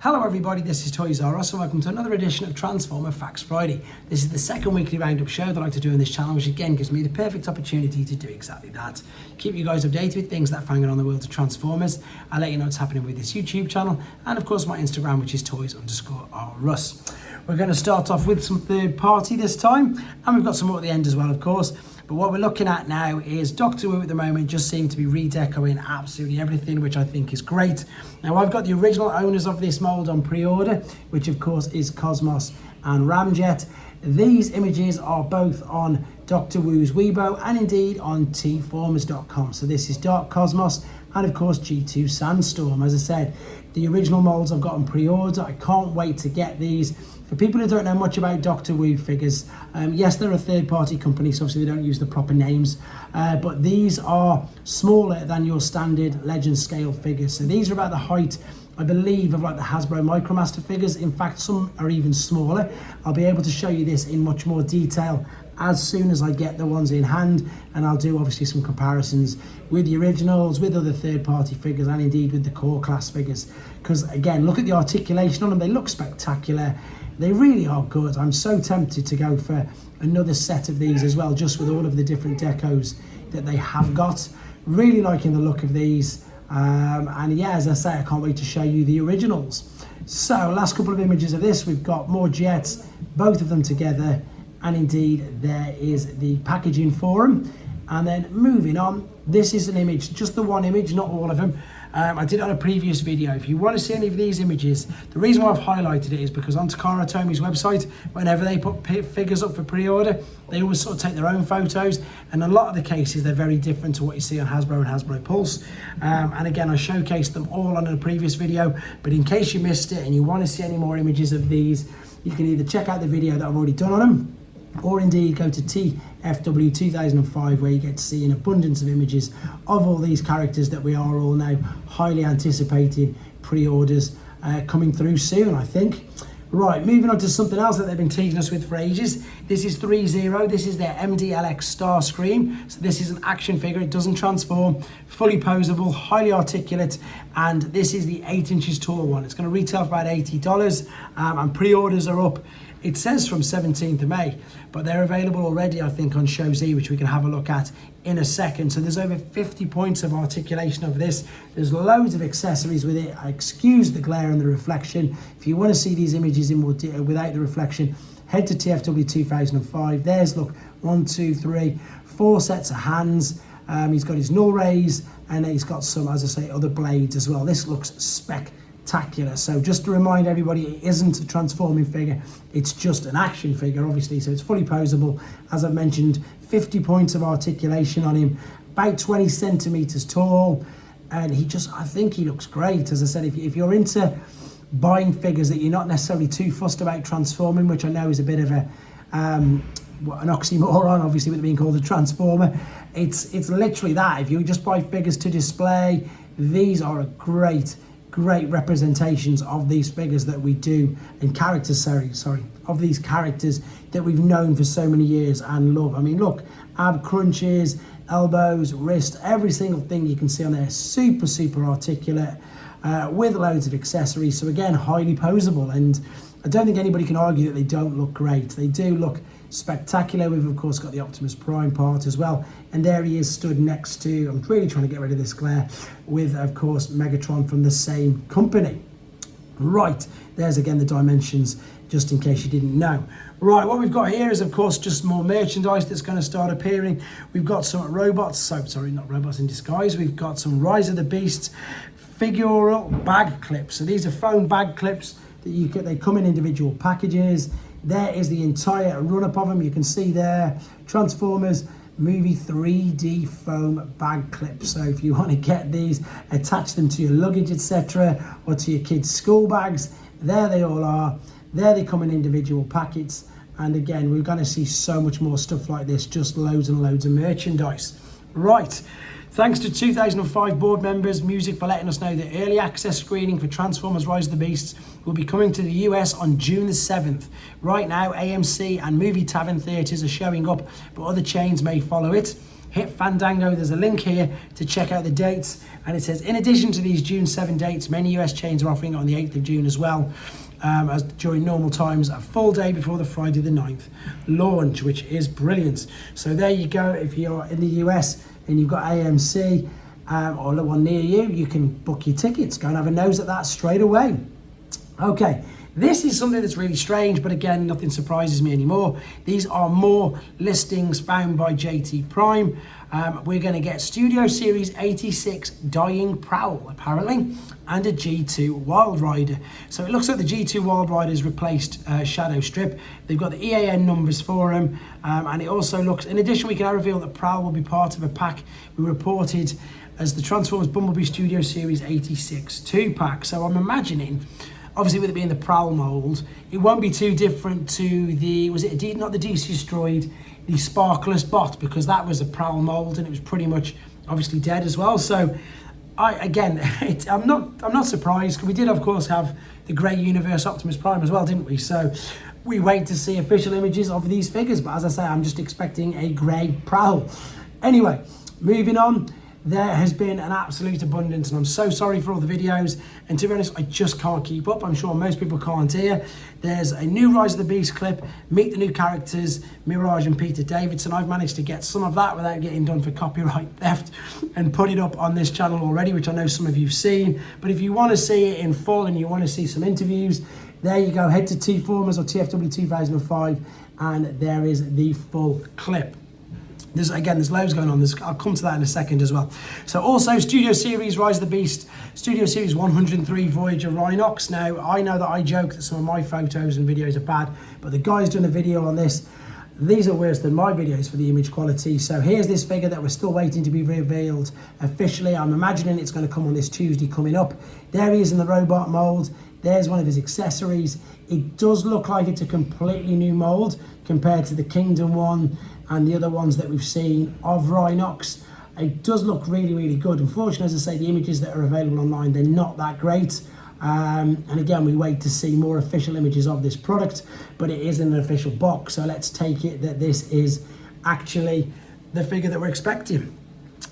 Hello everybody, this is Threezero, so welcome to another edition of Transformer Facts Friday. This is the second weekly roundup show that I like to do on this channel, which again gives me the perfect opportunity to do exactly that. Keep you guys updated with things that are hanging on the world of Transformers. I'll let you know what's happening with this YouTube channel, and of course my Instagram, which is toys_rus. We're going to start off with some third party this time, and we've got some more at the end as well, of course. But what we're looking at now is Doctor Who at the moment just seem to be redecoing absolutely everything, which I think is great. Now I've got the original owners of this mould on pre-order, which of course is Cosmos and Ramjet. These images are both on Doctor Who's Weibo and indeed on tformers.com. So this is Dark Cosmos and of course G2 Sandstorm. As I said, the original moulds I've got on pre-order. I can't wait to get these. For people who don't know much about Doctor Who figures, yes, they're a third-party company, so obviously they don't use the proper names, but these are smaller than your standard Legend scale figures. So these are about the height, I believe, of like the Hasbro Micromaster figures. In fact, some are even smaller. I'll be able to show you this in much more detail as soon as I get the ones in hand, and I'll do obviously some comparisons with the originals, with other third-party figures, and indeed with the core class figures. Because again, look at the articulation on them, they look spectacular. They really are good. I'm so tempted to go for another set of these as well, just with all of the different decos that they have got. Really liking the look of these. And yeah, as I say, I can't wait to show you the originals. So last couple of images of this, we've got more jets, both of them together. And indeed, there is the packaging for them. And then moving on, this is an image, just the one image, not all of them. I did it on a previous video. If you want to see any of these images, the reason why I've highlighted it is because on Takara Tomi's website, whenever they put figures up for pre-order, they always sort of take their own photos, and in a lot of the cases they're very different to what you see on Hasbro and Hasbro Pulse. And again, I showcased them all on a previous video, but in case you missed it and you want to see any more images of these, you can either check out the video that I've already done on them, or indeed go to TFW 2005, where you get to see an abundance of images of all these characters that we are all now highly anticipating pre-orders coming through soon, I think. Right, moving on to something else that they've been teasing us with for ages. This is Threezero. This is their MDLX Starscream. So this is an action figure. It doesn't transform, fully posable, highly articulate, and this is the 8 inches tall one. It's going to retail for about $80, and pre-orders are up. It says from 17th of May, but they're available already, I think, on Show Z, which we can have a look at in a second. So there's over 50 points of articulation of this. There's loads of accessories with it. I excuse the glare and the reflection. If you want to see these images in more detail without the reflection, head to TFW 2005. There's, look, 1, 2, 3, 4 sets of hands. He's got his null rays, and he's got some, as I say, other blades as well. This looks spectacular. So just to remind everybody, it isn't a transforming figure, it's just an action figure, obviously, so it's fully posable. As I've mentioned, 50 points of articulation on him, about 20 centimeters tall, and I think he looks great. As I said, if you're into buying figures that you're not necessarily too fussed about transforming, which I know is a bit of an oxymoron, obviously, with it being called a transformer, it's literally that. If you just buy figures to display, these are a great representations of these figures that we do, and characters, of these characters that we've known for so many years and love. I mean, look, ab crunches, elbows, wrist, every single thing you can see on there, super articulate, with loads of accessories. So again, highly posable, and I don't think anybody can argue that they don't look great. They do look spectacular. We've of course got the Optimus Prime part as well, and there he is stood next to, I'm really trying to get rid of this glare, with of course Megatron from the same company. Right, there's again the dimensions, just in case you didn't know. Right, what we've got here is of course just more merchandise that's going to start appearing. We've got some robots, not robots in disguise. We've got some Rise of the Beasts figural bag clips. So these are foam bag clips that they come in individual packages. There is the entire run-up of them. You can see there, Transformers movie 3D foam bag clips. So if you want to get these, attach them to your luggage, etc., or to your kids' school bags, there they all are. There they come in individual packets. And again, we're going to see so much more stuff like this, just loads and loads of merchandise. Right. Thanks to 2005 board members, Music, for letting us know the early access screening for Transformers Rise of the Beasts will be coming to the US on June the 7th. Right now, AMC and Movie Tavern theatres are showing up, but other chains may follow it. Hit Fandango, there's a link here to check out the dates, and it says, in addition to these June 7 dates, many US chains are offering it on the 8th of June as well, as during normal times, a full day before the Friday the 9th launch, which is brilliant. So there you go. If you're in the US and you've got AMC or the one near you, you can book your tickets. Go and have a nose at that straight away. Okay, this is something that's really strange, but again, nothing surprises me anymore. These are more listings found by JT Prime. We're going to get Studio Series 86 Dying Prowl, apparently, and a G2 Wild Rider. So it looks like the G2 Wild Rider has replaced Shadow Strip. They've got the EAN numbers for him, and it also looks, in addition, we can now reveal that Prowl will be part of a pack we reported as the Transformers Bumblebee Studio Series 86 2-pack. So I'm imagining, obviously with it being the Prowl mould, it won't be too different to the, was it not the DC Destroyed, the Sparkless Bot, because that was a Prowl mould and it was pretty much obviously dead as well. So I'm not surprised. We did of course have the Grey Universe Optimus Prime as well, didn't we? So we wait to see official images of these figures, but as I say, I'm just expecting a grey Prowl. Anyway, moving on. There has been an absolute abundance, and I'm so sorry for all the videos, and to be honest, I just can't keep up. I'm sure most people can't hear. There's a new Rise of the Beast clip, meet the new characters, Mirage and Peter Davidson. I've managed to get some of that without getting done for copyright theft and put it up on this channel already, which I know some of you've seen. But if you want to see it in full and you want to see some interviews, there you go. Head to T-Formers or TFW 2005, and there is the full clip. There's loads going on. I'll come to that in a second as well. So also Studio Series Rise of the Beast, Studio Series 103 Voyager Rhinox. Now, I know that I joke that some of my photos and videos are bad, but the guy's done a video on this. These are worse than my videos for the image quality. So here's this figure that we're still waiting to be revealed officially. I'm imagining it's going to come on this Tuesday coming up. There he is in the robot mold. There's one of his accessories. It does look like it's a completely new mold compared to the Kingdom one and the other ones that we've seen of Rhinox. It does look really, really good. Unfortunately, as I say, the images that are available online, they're not that great. And again, we wait to see more official images of this product, but it is in an official box. So let's take it that this is actually the figure that we're expecting.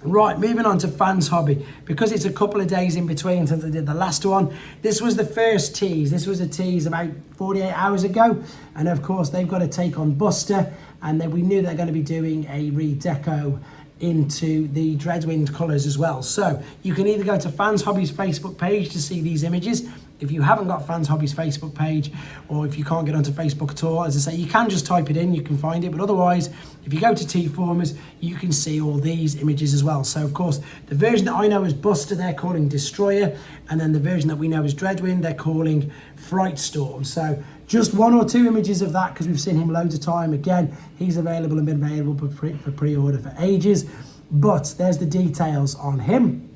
Right, moving on to Fans Hobby. Because it's a couple of days in between since I did the last one, this was the first tease. This was a tease about 48 hours ago. And of course, they've got to take on Buster. And then we knew they're going to be doing a redeco into the Dreadwing colours as well. So you can either go to Fans Hobby's Facebook page to see these images. If you haven't got Fans Hobby's Facebook page, or if you can't get onto Facebook at all, as I say, you can just type it in, you can find it. But otherwise, if you go to T-Formers, you can see all these images as well. So of course, the version that I know as Buster, they're calling Destroyer. And then the version that we know as Dreadwing, they're calling Fright Storm. So just one or two images of that, because we've seen him loads of time. Again, he's available and been available for pre-order for ages. But there's the details on him.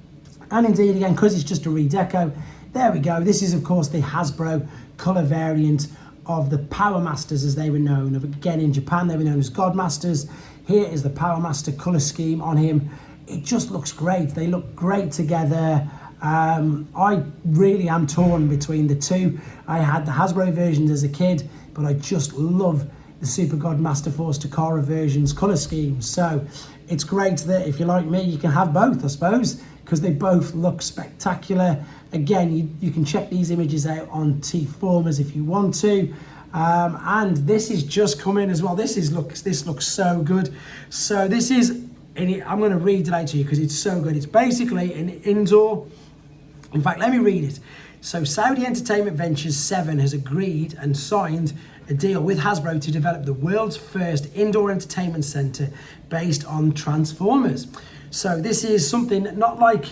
And indeed, again, because it's just a redeco, there we go. This is, of course, the Hasbro colour variant of the Power Masters, as they were known. Again, in Japan, they were known as God Masters. Here is the Power Master colour scheme on him. It just looks great. They look great together. I really am torn between the two. I had the Hasbro versions as a kid, but I just love the Super God Master Force Takara versions colour schemes. So it's great that if you're like me, you can have both, I suppose, because they both look spectacular. Again, you can check these images out on T-Formers if you want to. And this is just coming as well. This looks so good. So this is, I'm going to read it out to you because it's so good. It's basically an indoor, in fact, let me read it. So Saudi Entertainment Ventures 7 has agreed and signed a deal with Hasbro to develop the world's first indoor entertainment center based on Transformers. So this is something not like,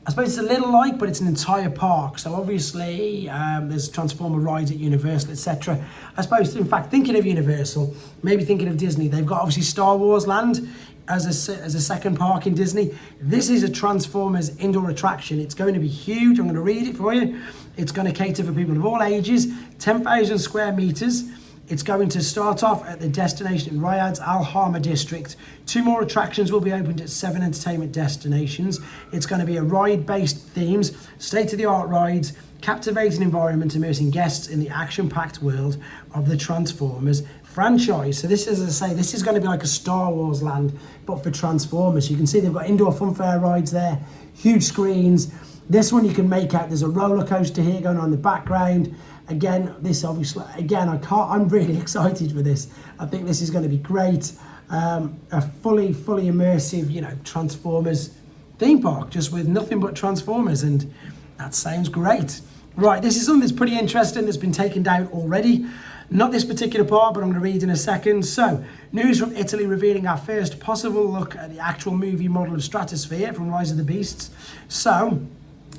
I suppose it's a little like, but it's an entire park. So obviously there's Transformer rides at Universal, etc. I suppose, in fact, thinking of Universal, maybe thinking of Disney, they've got obviously Star Wars Land as a second park in Disney. This is a Transformers indoor attraction. It's going to be huge. I'm going to read it for you. It's going to cater for people of all ages, 10,000 square meters. It's going to start off at the destination in Riyadh's Al Hama district. 2 more attractions will be opened at 7 entertainment destinations. It's going to be a ride-based themes, state-of-the-art rides, captivating environment immersing guests in the action-packed world of the Transformers franchise. So this is, as I say, this is going to be like a Star Wars land, but for Transformers. You can see they've got indoor funfair rides there, huge screens. This one you can make out, there's a roller coaster here going on in the background. Again, this obviously, again, I'm really excited for this. I think this is going to be great. A fully immersive, you know, Transformers theme park, just with nothing but Transformers, and that sounds great. Right, this is something that's pretty interesting that's been taken down already. Not this particular part, but I'm going to read in a second. So, news from Italy revealing our first possible look at the actual movie model of Stratosphere from Rise of the Beasts. So,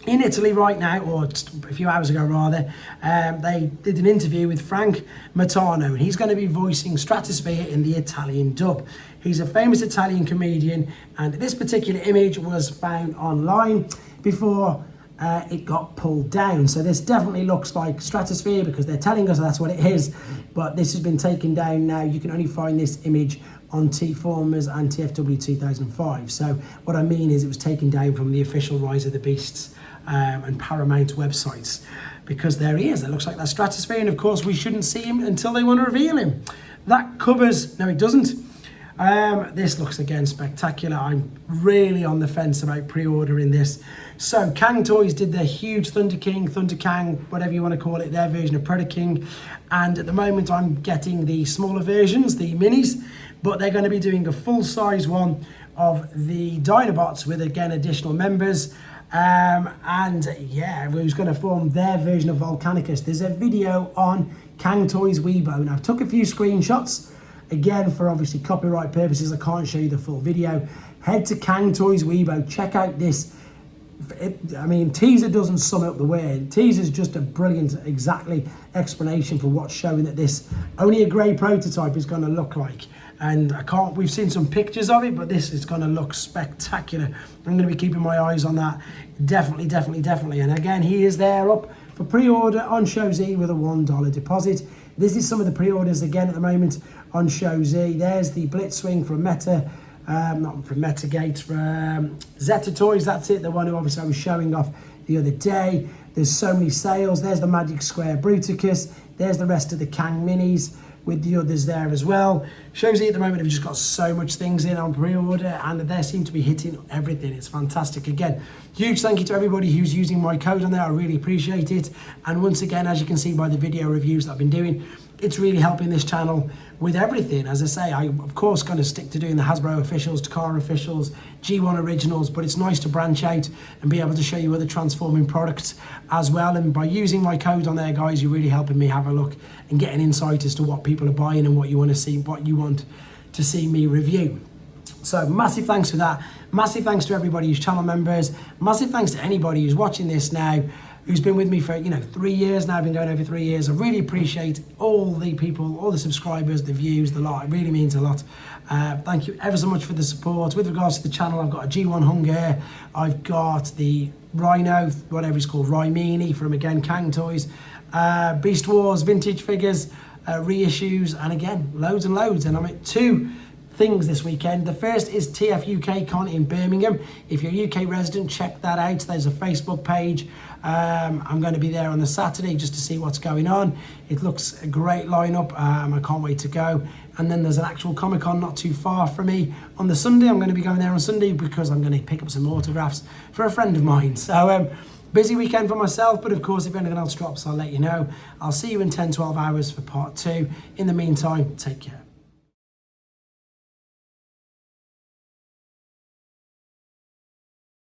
in Italy right now, or a few hours ago rather, they did an interview with Frank Matano, and he's going to be voicing Stratosphere in the Italian dub. He's a famous Italian comedian, and this particular image was found online before it got pulled down. So this definitely looks like Stratosphere because they're telling us that's what it is, but this has been taken down now. You can only find this image on T-Formers and TFW 2005. So what I mean is it was taken down from the official Rise of the Beasts and Paramount websites, because there he is. It looks like that Stratosphere, and of course we shouldn't see him until they want to reveal him. That covers, no it doesn't. This looks again spectacular. I'm really on the fence about pre-ordering this. So Cang Toys did their huge Thunder King, Thunder Cang, whatever you want to call it, their version of Predator King, and at the moment I'm getting the smaller versions, the minis, but they're going to be doing a full-size one of the Dinobots with again additional members. And yeah, who's going to form their version of Volcanicus. There's a video on Cang Toys Weibo, and I've took a few screenshots. Again, for obviously copyright purposes, I can't show you the full video. Head to Cang Toys Weibo, check out this. I mean, teaser doesn't sum up the word. Teaser is just a brilliant, exactly explanation for what's showing that this only a grey prototype is going to look like. And we've seen some pictures of it, but this is going to look spectacular. I'm going to be keeping my eyes on that. Definitely. And again, he is there up for pre-order on Show Z with a $1 deposit. This is some of the pre-orders again at the moment on Show Z. There's the Blitzwing from Meta, not from Metagate, from Zeta Toys. That's it, the one who obviously I was showing off the other day. There's so many sales. There's the Magic Square Bruticus. There's the rest of the Cang minis with the others there as well. Show Z at the moment have just got so much things in on pre-order, and they seem to be hitting everything. It's fantastic. Again, huge thank you to everybody who's using my code on there. I really appreciate it. And once again, as you can see by the video reviews that I've been doing, it's really helping this channel with everything. As I say, I'm of course going to stick to doing the Hasbro officials, Takara officials, G1 originals, but it's nice to branch out and be able to show you other transforming products as well. And by using my code on there, guys, you're really helping me have a look and get an insight as to what people are buying and what you want to see, what you want to see me review. So massive thanks for that. Massive thanks to everybody who's channel members. Massive thanks to anybody who's watching this now, who's been with me for 3 years now. I've been going over 3 years. I really appreciate all the people, all the subscribers, the views, the lot. It really means a lot. Thank you ever so much for the support. With regards to the channel, I've got a G1 Hunger. I've got the Rhino, whatever it's called, Rhymini from again Cang Toys, Beast Wars vintage figures, reissues, and again loads and loads. And I'm at 2 things this weekend. The first is TF UK Con in Birmingham. If you're a UK resident, check that out. There's a Facebook page. I'm going to be there on the Saturday just to see what's going on. It looks a great lineup. I can't wait to go. And then there's an actual Comic-Con not too far from me on the Sunday. I'm going to be going there on Sunday because I'm going to pick up some autographs for a friend of mine. So busy weekend for myself, but of course if anything else drops, I'll let you know. I'll see you in 10-12 hours for part 2. In the meantime, take care.